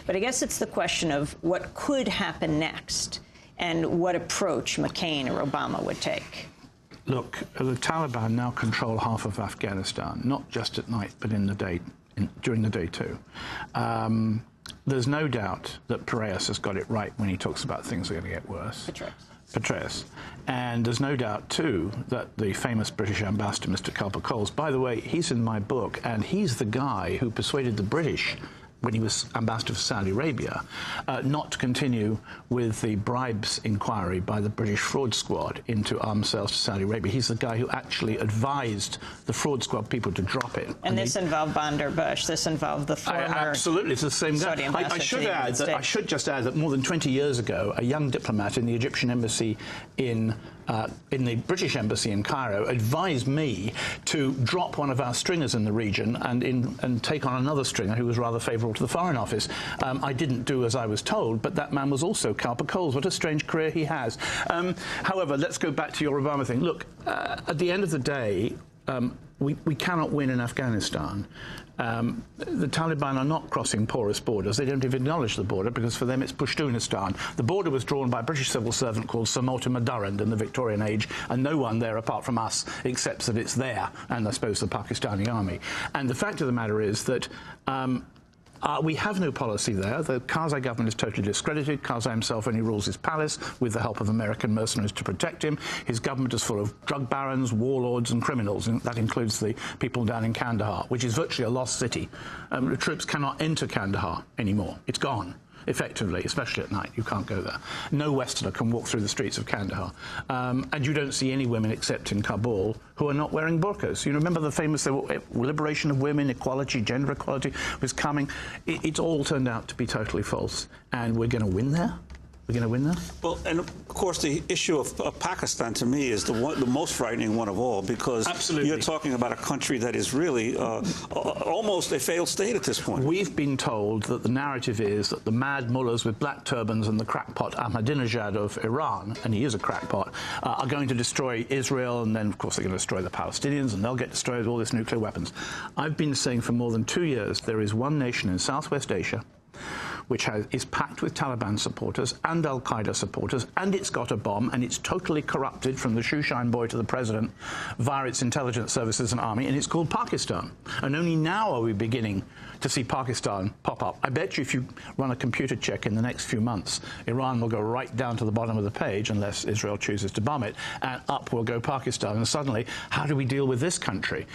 But I guess it's the question of what could happen next and what approach McCain or Obama would take. Look, the Taliban now control half of Afghanistan, not just at night, but in the day, during the day too. There's no doubt that Petraeus has got it right when he talks about things are going to get worse. Petraeus. And there's no doubt, too, that the famous British ambassador, Mr. Coles, by the way, he's in my book, and he's the guy who persuaded the British, when he was ambassador for Saudi Arabia, not to continue with the bribes inquiry by the British fraud squad into arms sales to Saudi Arabia. He's the guy who actually advised the fraud squad people to drop it. And this involved Bandar Bush. This involved the former absolutely, it's the same guy. I should just add that more than 20 years ago, a young diplomat in the Egyptian embassy in the British embassy in Cairo advised me to drop one of our stringers in the region and take on another stringer who was rather favourable to the Foreign Office. I didn't do as I was told, but that man was also Coles. What a strange career he has. However, let's go back to your Obama thing. Look, at the end of the day, we cannot win in Afghanistan. The Taliban are not crossing porous borders. They don't even acknowledge the border because for them it's Pashtunistan. The border was drawn by a British civil servant called Sir Mortimer Durrand in the Victorian age, and no one there apart from us accepts that it's there, and I suppose the Pakistani army. And the fact of the matter is that we have no policy there. The Karzai government is totally discredited. Karzai himself only rules his palace with the help of American mercenaries to protect him. His government is full of drug barons, warlords and criminals, and that includes the people down in Kandahar, which is virtually a lost city. The troops cannot enter Kandahar anymore. It's gone. Effectively, especially at night. You can't go there. No Westerner can walk through the streets of Kandahar. And you don't see any women except in Kabul who are not wearing burqas. You remember the famous liberation of women, equality, gender equality was coming. It's all turned out to be totally false. And we're going to win there? We're going to win there? Well, and of course, the issue of Pakistan, to me, is the most frightening one of all, because you're talking about a country that is really almost a failed state at this point. We've been told that the narrative is that the mad mullahs with black turbans and the crackpot Ahmadinejad of Iran, and he is a crackpot, are going to destroy Israel, and then, of course, they're going to destroy the Palestinians, and they'll get destroyed with all these nuclear weapons. I've been saying for more than 2 years there is one nation in Southwest Asia which is packed with Taliban supporters and al-Qaeda supporters, and it's got a bomb, and it's totally corrupted from the shoeshine boy to the president via its intelligence services and army, and it's called Pakistan. And only now are we beginning to see Pakistan pop up. I bet you if you run a computer check in the next few months, Iran will go right down to the bottom of the page, unless Israel chooses to bomb it, and up will go Pakistan. And suddenly, how do we deal with this country?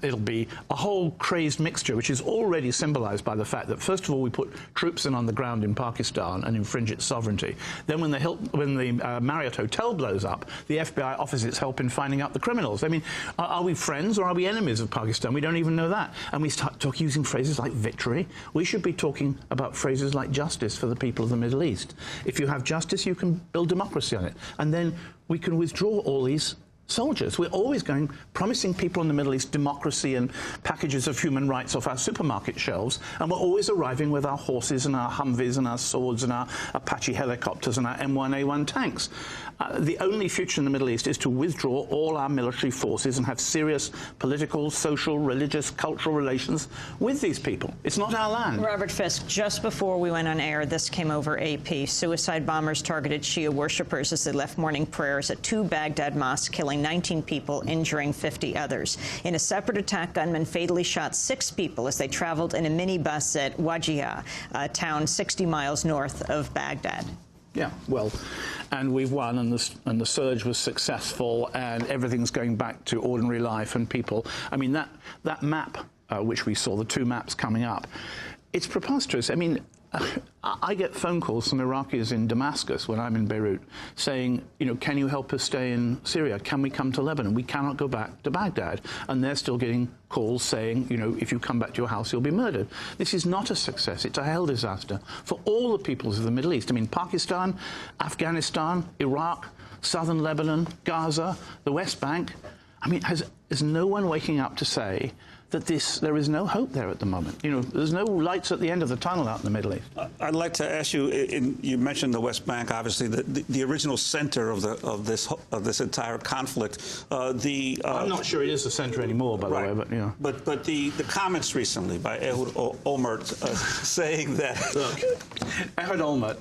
It'll be a whole crazed mixture, which is already symbolized by the fact that, first of all, we put troops in on the ground in Pakistan and infringe its sovereignty. Then when the Marriott Hotel blows up, the FBI offers its help in finding out the criminals. I mean, are we friends or are we enemies of Pakistan? We don't even know that. And we start using phrases like victory. We should be talking about phrases like justice for the people of the Middle East. If you have justice, you can build democracy on it. And then we can withdraw all these soldiers. We're always promising people in the Middle East democracy and packages of human rights off our supermarket shelves, and we're always arriving with our horses and our Humvees and our swords and our Apache helicopters and our M1A1 tanks. The only future in the Middle East is to withdraw all our military forces and have serious political, social, religious, cultural relations with these people. It's not our land. Robert Fisk, just before we went on air, this came over AP. Suicide bombers targeted Shia worshippers as they left morning prayers at 2 Baghdad mosques, killing 19 people, injuring 50 others. In a separate attack, gunmen fatally shot 6 people as they traveled in a minibus at Wajia, a town 60 miles north of Baghdad. Yeah, well, and we've won, and the surge was successful, and everything's going back to ordinary life and people. I mean, that map, which we saw, the 2 maps coming up, it's preposterous. I mean, I get phone calls from Iraqis in Damascus when I'm in Beirut saying, you know, can you help us stay in Syria? Can we come to Lebanon? We cannot go back to Baghdad. And they're still getting calls saying, you know, if you come back to your house, you'll be murdered. This is not a success. It's a hell disaster for all the peoples of the Middle East. I mean, Pakistan, Afghanistan, Iraq, southern Lebanon, Gaza, the West Bank. I mean, is no one waking up to say that there is no hope there at the moment. You know, there's no lights at the end of the tunnel out in the Middle East. I'd like to ask you, you mentioned the West Bank, obviously, the original center of this entire conflict. I'm not sure it is the center anymore, by the way, but, you know. But the comments recently by Ehud Olmert saying that... Look, Ehud Olmert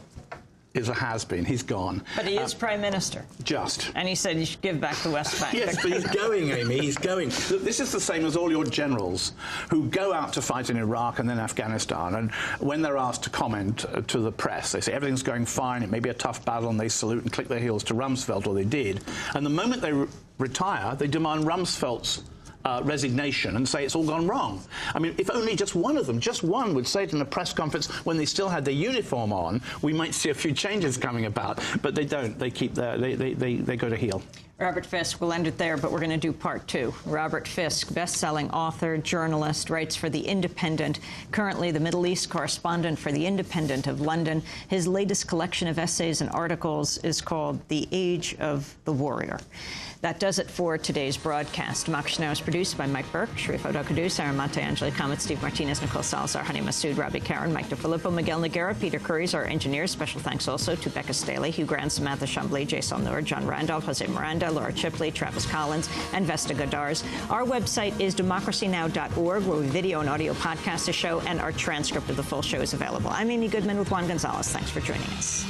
is a has-been. He's gone. But he is Prime Minister. Just. And he said you should give back the West Bank. Yes, but he's going, Amy. He's going. Look, this is the same as all your generals who go out to fight in Iraq and then Afghanistan, and when they're asked to comment to the press, they say everything's going fine, it may be a tough battle, and they salute and click their heels to Rumsfeld, or they did. And the moment they retire, they demand Rumsfeld's resignation and say it's all gone wrong. I mean, if only just one of them, just one, would say it in a press conference when they still had their uniform on, we might see a few changes coming about. But they don't. They keep their, they go to heel. Robert Fisk, we'll end it there, but we're going to do part two. Robert Fisk, best-selling author, journalist, writes for The Independent, currently the Middle East correspondent for The Independent of London. His latest collection of essays and articles is called The Age of the Warrior. That does it for today's broadcast. Democracy Now! Is produced by Mike Burke, Sharif Odokudu, Sarah Monte, Angela Comet, Steve Martinez, Nicole Salazar, Hani Massoud, Robbie Karen, Mike DeFilippo, Miguel Noguera, Peter Curry's our engineers. Special thanks also to Becca Staley, Hugh Grant, Samantha Chambly, Jason Noor, John Randolph, Jose Miranda, Laura Chipley, Travis Collins, and Vesta Godars. Our website is democracynow.org, where we video and audio podcast the show, and our transcript of the full show is available. I'm Amy Goodman with Juan Gonzalez. Thanks for joining us.